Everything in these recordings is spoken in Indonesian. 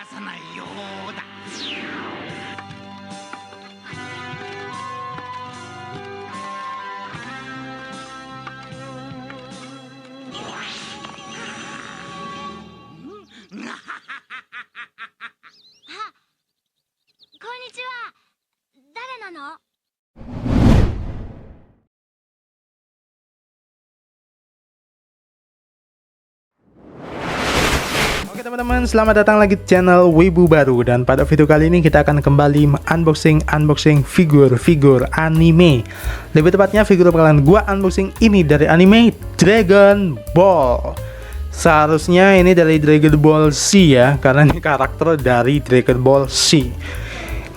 さないようだ。こんにちは。誰なの？Oke teman-teman, selamat datang lagi di channel Wibu Baru. Dan pada video kali ini kita akan kembali unboxing figur anime. Lebih tepatnya figur bakalan gua unboxing ini dari anime Dragon Ball. Seharusnya ini dari Dragon Ball Z ya, karena ini karakter dari Dragon Ball Z.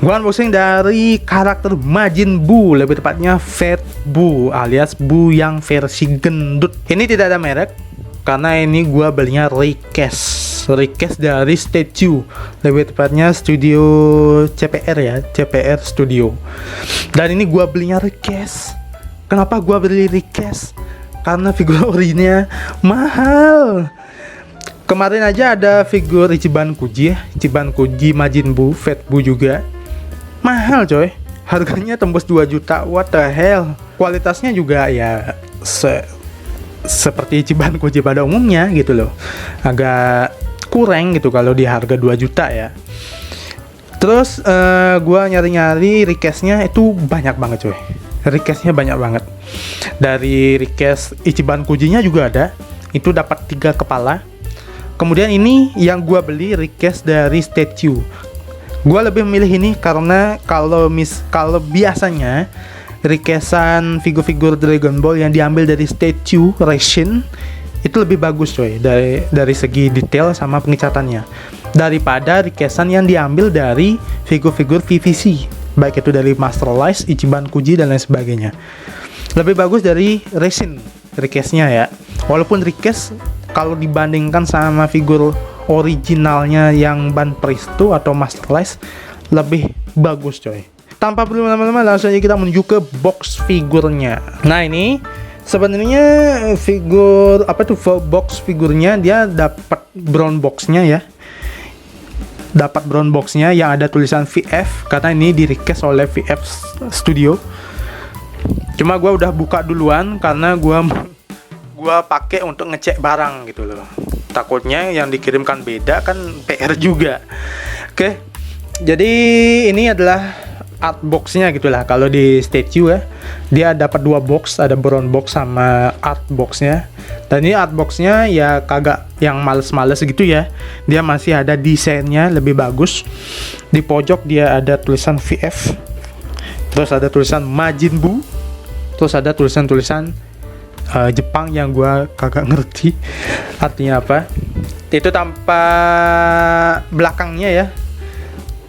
Gua unboxing dari karakter Majin Buu, lebih tepatnya Fat Buu alias Buu yang versi gendut. Ini tidak ada merek karena ini gua belinya request dari statue, lebih tepatnya studio CPR ya, CPR Studio. Dan ini gua belinya request. Kenapa gua beli request? Karena figur orinya mahal. Kemarin aja ada figur Ichiban Kuji ya, Ichiban Kuji Majin Buu, Fat Buu juga. Mahal coy, harganya tembus 2 juta. What the hell. Kualitasnya juga ya seperti Ichiban Kuji pada umumnya gitu loh. Agak kurang gitu kalau di harga 2 juta ya. Terus gua nyari-nyari requestnya itu banyak banget coy. Requestnya banyak banget. Dari request Ichiban Kujinya juga ada. Itu dapat 3 kepala. Kemudian ini yang gua beli request dari statue. Gua lebih memilih ini karena kalau biasanya requestan figur-figur Dragon Ball yang diambil dari statue resin itu lebih bagus coy, dari segi detail sama pengecatannya, daripada requestan yang diambil dari figur-figur PVC, baik itu dari Master Lice, Ichiban Kuji dan lain sebagainya. Lebih bagus dari resin requestnya ya. Walaupun request kalau dibandingkan sama figur originalnya yang Ban Presto atau Master Lice lebih bagus coy. Tanpa perlu lama-lama, langsung aja kita menuju ke box figurnya. Nah ini sebenarnya figur apa tuh, box figurnya dia dapat brown boxnya ya, dapat brown boxnya yang ada tulisan VF karena ini di request oleh VF Studio. Cuma gua udah buka duluan karena gua pakai untuk ngecek barang gitu loh, takutnya yang dikirimkan beda kan PR juga. Oke, jadi ini adalah art boxnya gitulah. Kalau di statue ya, dia dapat 2 box, ada brown box sama art boxnya. Dan ini art boxnya ya kagak yang males-males gitu ya, dia masih ada desainnya lebih bagus. Di pojok dia ada tulisan VF, terus ada tulisan Majin Buu, terus ada tulisan-tulisan Jepang yang gua kagak ngerti artinya apa. Itu tanpa belakangnya ya,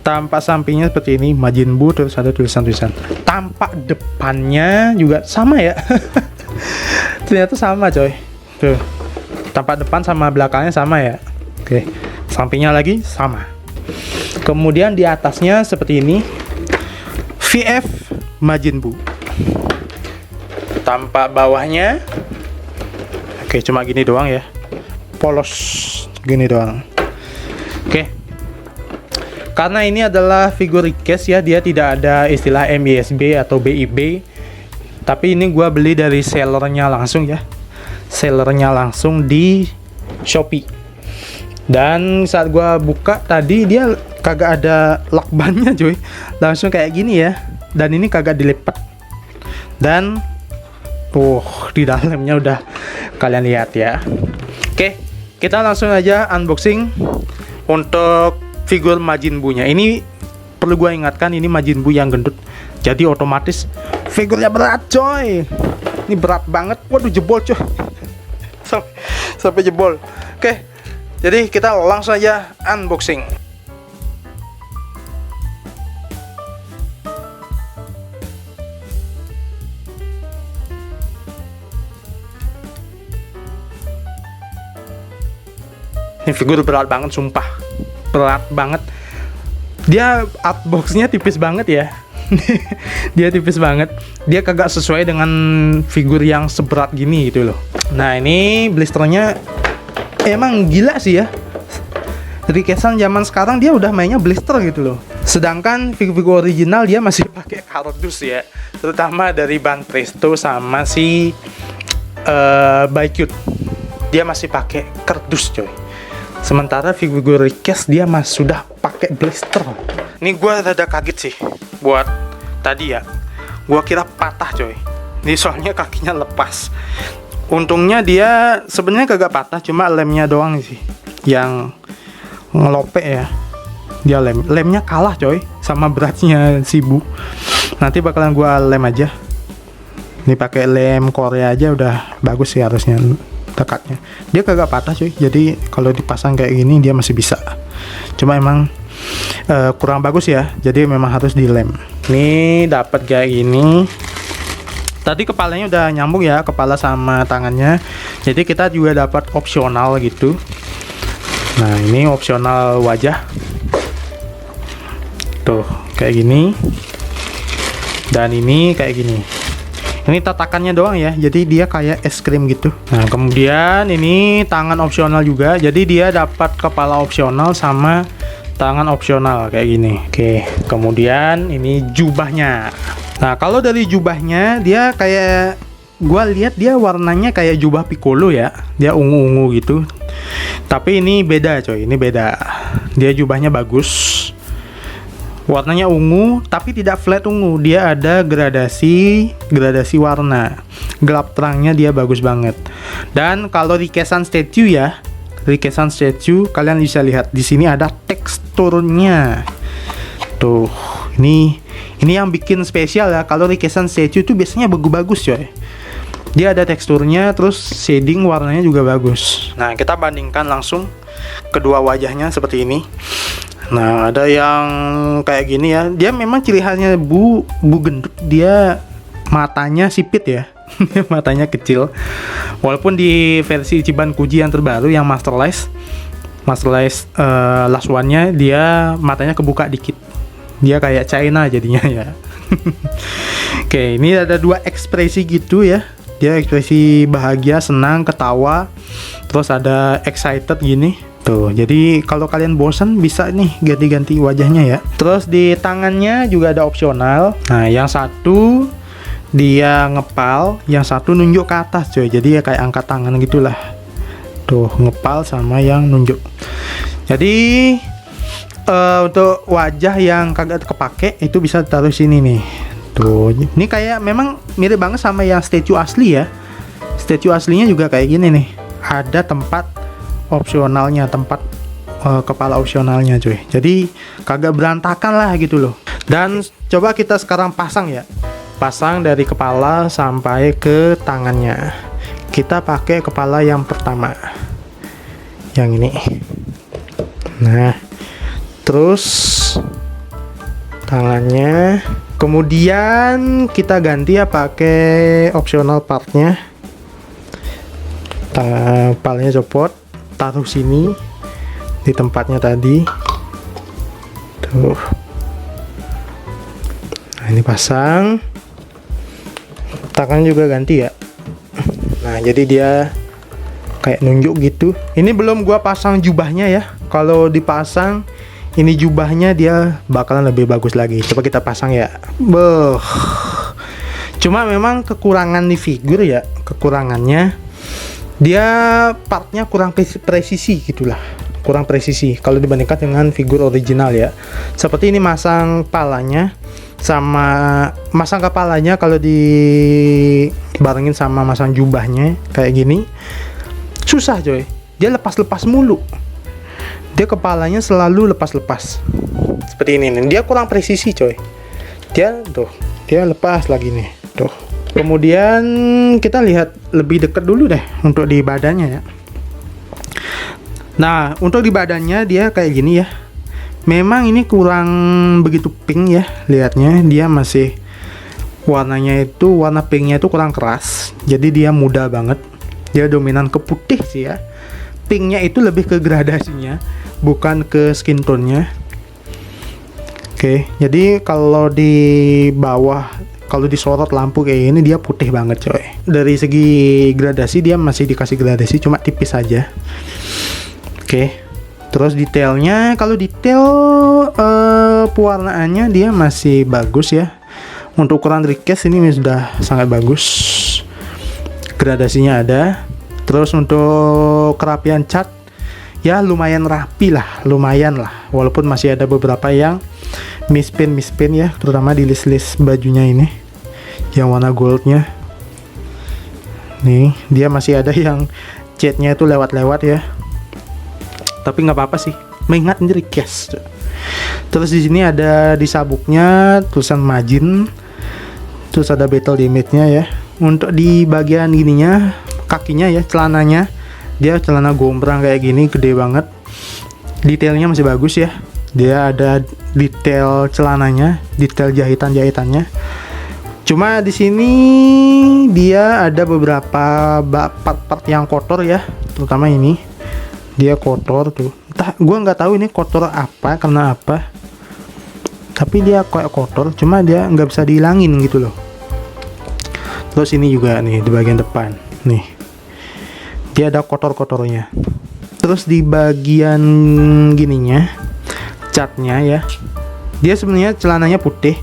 tampak sampingnya seperti ini Majin Buu, terus ada tulisan-tulisan. Tampak depannya juga sama ya. Ternyata sama coy. Tuh. Tampak depan sama belakangnya sama ya. Oke. Sampingnya lagi sama. Kemudian di atasnya seperti ini VF Majin Buu. Tampak bawahnya oke, cuma gini doang ya. Polos gini doang. Oke. Karena ini adalah figur request ya, dia tidak ada istilah MISB atau BIB. Tapi ini gua beli dari sellernya langsung ya. Sellernya langsung di Shopee. Dan saat gua buka tadi dia kagak ada lakbannya cuy. Langsung kayak gini ya. Dan ini kagak dilipat. Dan di dalamnya udah kalian lihat ya. Oke, kita langsung aja unboxing untuk figur Majin Buu-nya. Ini perlu gue ingatkan, ini Majin Buu yang gendut, jadi otomatis figurnya berat coy. Ini berat banget. Waduh, jebol coy. sampai jebol. Oke, jadi kita langsung aja unboxing. Ini figur berat banget, sumpah berat banget. Dia artboxnya tipis banget ya. Dia tipis banget. Dia kagak sesuai dengan figur yang seberat gini gitu loh. Nah ini blisternya emang gila sih ya. Rikesan zaman sekarang dia udah mainnya blister gitu loh. Sedangkan figur-figur original dia masih pakai kardus ya, terutama dari Ban Presto sama si Baikut. Dia masih pakai kardus coy. Sementara figur Rikes dia sudah pakai blister. Ini gue rada kaget sih buat tadi ya. Gue kira patah coy. Ini soalnya kakinya lepas. Untungnya dia sebenarnya kagak patah, cuma lemnya doang sih yang ngelope ya. Dia lemnya kalah coy sama beratnya si Bu. Nanti bakalan gua lem aja. Ini pakai lem Korea aja udah bagus sih harusnya tekaknya. Dia kagak patah coy. Jadi kalau dipasang kayak gini dia masih bisa. Cuma emang kurang bagus ya. Jadi memang harus dilem. Ini dapat kayak gini. Tadi kepalanya udah nyambung ya, kepala sama tangannya. Jadi kita juga dapat opsional gitu. Nah, ini opsional wajah. Tuh, kayak gini. Dan ini kayak gini. Ini tatakannya doang ya. Jadi dia kayak es krim gitu. Nah, kemudian ini tangan opsional juga. Jadi dia dapat kepala opsional sama tangan opsional kayak gini. Oke, kemudian ini jubahnya. Nah, kalau dari jubahnya dia kayak gua lihat dia warnanya kayak jubah Piccolo ya. Dia ungu-ungu gitu. Tapi ini beda coy, ini beda. Dia jubahnya bagus. Warnanya ungu, tapi tidak flat ungu. Dia ada gradasi warna. Gelap terangnya dia bagus banget. Dan kalau Rikesan statue ya, Rikesan statue kalian bisa lihat di sini ada teksturnya. Tuh, ini yang bikin spesial ya. Kalau Rikesan statue itu biasanya bagus-bagus coy. Dia ada teksturnya, terus shading warnanya juga bagus. Nah, kita bandingkan langsung kedua wajahnya seperti ini. Nah, ada yang kayak gini ya. Dia memang ciri khasnya Bu gendut, dia matanya sipit ya. Matanya kecil. Walaupun di versi Ichiban Kuji yang terbaru yang Masterless last one-nya dia matanya kebuka dikit. Dia kayak China jadinya ya. Oke, ini ada dua ekspresi gitu ya. Dia ekspresi bahagia, senang, ketawa, terus ada excited gini. Tuh, jadi kalau kalian bosan bisa nih ganti-ganti wajahnya ya. Terus di tangannya juga ada opsional. Nah, yang satu dia ngepal, yang satu nunjuk ke atas coy. Jadi ya kayak angkat tangan gitulah. Tuh, ngepal sama yang nunjuk. Jadi untuk wajah yang kagak kepake itu bisa taruh sini nih. Tuh, ini kayak memang mirip banget sama yang statue asli ya. Statue aslinya juga kayak gini nih. Ada tempat opsionalnya, tempat kepala opsionalnya cuy. Jadi kagak berantakan lah gitu loh. Dan coba kita sekarang pasang ya. Pasang dari kepala sampai ke tangannya. Kita pakai kepala yang pertama. Yang ini. Nah, terus tangannya. Kemudian kita ganti ya pakai optional partnya. Kepalanya copot, taruh sini di tempatnya tadi. Tuh. Nah, ini pasang. Tangan juga ganti ya. Nah, jadi dia kayak nunjuk gitu. Ini belum gua pasang jubahnya ya. Kalau dipasang ini jubahnya dia bakalan lebih bagus lagi. Coba kita pasang ya. Cuma memang kekurangan di figur ya. Kekurangannya dia partnya kurang presisi gitulah. Kurang presisi kalau dibandingkan dengan figur original ya. Seperti ini masang kepalanya sama masang kepalanya kalau dibarengin sama masang jubahnya kayak gini. Susah coy. Dia lepas-lepas mulu. Dia kepalanya selalu lepas-lepas seperti ini nih. Dia kurang presisi coy. Dia lepas lagi nih tuh. Kemudian kita lihat lebih dekat dulu deh untuk di badannya ya. Nah, untuk di badannya dia kayak gini ya. Memang ini kurang begitu pink ya lihatnya. Dia masih warnanya itu, warna pinknya itu kurang keras. Jadi dia muda banget. Dia dominan ke putih sih ya. Pinknya itu lebih ke gradasinya, bukan ke skin tone-nya. Oke, jadi kalau di bawah, kalau disorot lampu kayak ini dia putih banget coy. Dari segi gradasi dia masih dikasih gradasi, cuma tipis aja. Oke, Terus detailnya, kalau detail pewarnaannya dia masih bagus ya. Untuk ukuran request ini sudah sangat bagus. Gradasinya ada. Terus untuk kerapian cat ya lumayan rapi lah, lumayan lah. Walaupun masih ada beberapa yang mispin ya, terutama di list-list bajunya ini yang warna goldnya. Nih, dia masih ada yang catnya itu lewat-lewat ya. Tapi nggak apa-apa sih, mengingat ini request. Terus di sini ada di sabuknya tulisan margin. Terus ada battle damage-nya ya. Untuk di bagian gininya, kakinya ya, celananya, dia celana gombrang kayak gini, gede banget. Detailnya masih bagus ya. Dia ada detail celananya, detail jahitannya. Cuma di sini dia ada beberapa part-part yang kotor ya, terutama ini. Dia kotor tuh. Entah, gua nggak tahu ini kotor apa, karena apa. Tapi dia kayak kotor, cuma dia nggak bisa dihilangin gitu loh. Terus ini juga nih di bagian depan, nih dia ada kotor-kotornya. Terus di bagian gininya, catnya ya, dia sebenarnya celananya putih,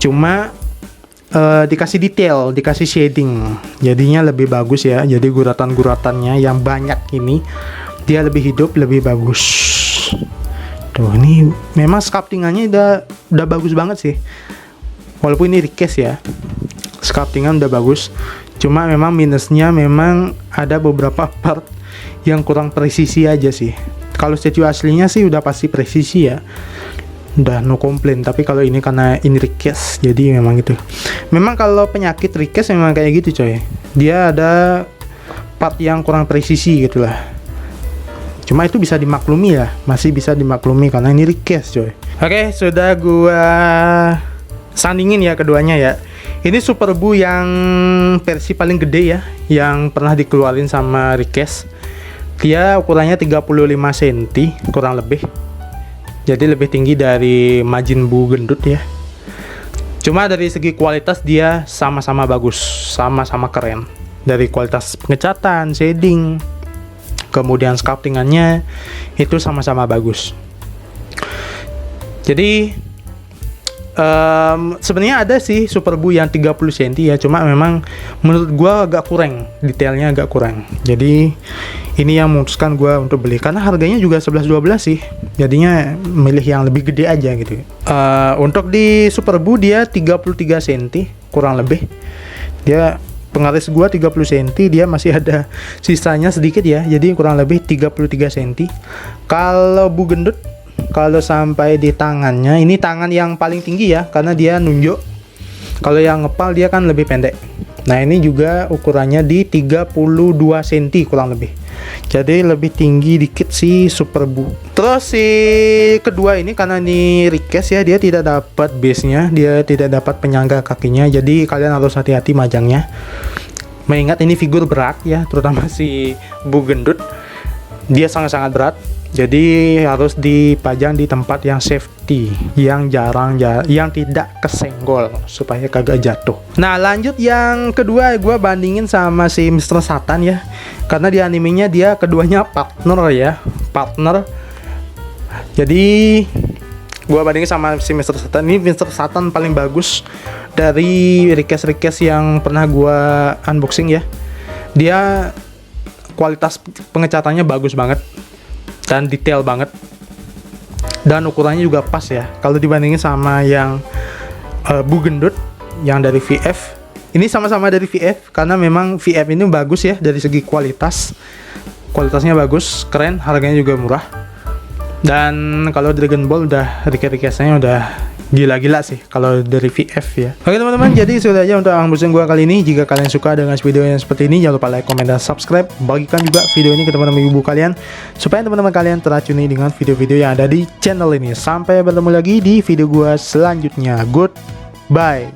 cuma dikasih detail, dikasih shading, jadinya lebih bagus ya. Jadi guratan-guratannya yang banyak ini dia lebih hidup, lebih bagus. Tuh, ini memang sculptingannya udah bagus banget sih. Walaupun ini request ya, sculptingan udah bagus. Cuma memang minusnya memang ada beberapa part yang kurang presisi aja sih. Kalau statue aslinya sih udah pasti presisi ya, udah no complain. Tapi kalau ini karena ini request, jadi memang gitu. Memang kalau penyakit request memang kayak gitu coy, dia ada part yang kurang presisi gitulah. Cuma itu bisa dimaklumi ya, masih bisa dimaklumi karena ini request coy. Oke, sudah gua sandingin ya keduanya ya. Ini Super Buu yang versi paling gede ya, yang pernah dikeluarin sama request. Dia ukurannya 35 cm kurang lebih. Jadi lebih tinggi dari Majin Buu gendut ya. Cuma dari segi kualitas dia sama-sama bagus, sama-sama keren. Dari kualitas pengecatan, shading, kemudian sculptingannya itu sama-sama bagus. Jadi sebenarnya ada sih Super Buu yang 30 cm ya, cuma memang menurut gua agak kurang, detailnya agak kurang. Jadi ini yang memutuskan gua untuk beli karena harganya juga 11-12 sih. Jadinya milih yang lebih gede aja gitu. Untuk di Super Buu dia 33 cm kurang lebih. Dia pengaris gua 30 cm, dia masih ada sisanya sedikit ya. Jadi kurang lebih 33 cm. Kalau Buu gendut, kalau sampai di tangannya, ini tangan yang paling tinggi ya, karena dia nunjuk. Kalau yang ngepal dia kan lebih pendek. Nah ini juga ukurannya di 32 cm kurang lebih. Jadi lebih tinggi dikit si Super Buu. Terus si kedua ini karena ini request ya, dia tidak dapat base-nya, dia tidak dapat penyangga kakinya. Jadi kalian harus hati-hati majangnya. Mengingat ini figur berat ya, terutama si Buu gendut. Dia sangat-sangat berat. Jadi harus dipajang di tempat yang safety, yang yang tidak kesenggol supaya kagak jatuh. Nah lanjut yang kedua, gue bandingin sama si Mr. Satan ya, karena di animenya dia keduanya partner ya, partner. Jadi gue bandingin sama si Mr. Satan. Ini Mr. Satan paling bagus dari request yang pernah gue unboxing ya. Dia kualitas pengecatannya bagus banget dan detail banget, dan ukurannya juga pas ya. Kalau dibandingin sama yang Buu gendut yang dari VF, ini sama-sama dari VF karena memang VF ini bagus ya dari segi kualitasnya bagus, keren, harganya juga murah. Dan kalau Dragon Ball udah request-nya udah gila-gila sih kalau dari VF ya. Oke teman-teman, jadi sudah aja untuk unboxing gua kali ini. Jika kalian suka dengan video yang seperti ini, jangan lupa like, komen, dan subscribe. Bagikan juga video ini ke teman-teman ibu kalian supaya teman-teman kalian teracuni dengan video-video yang ada di channel ini. Sampai bertemu lagi di video gua selanjutnya. Goodbye.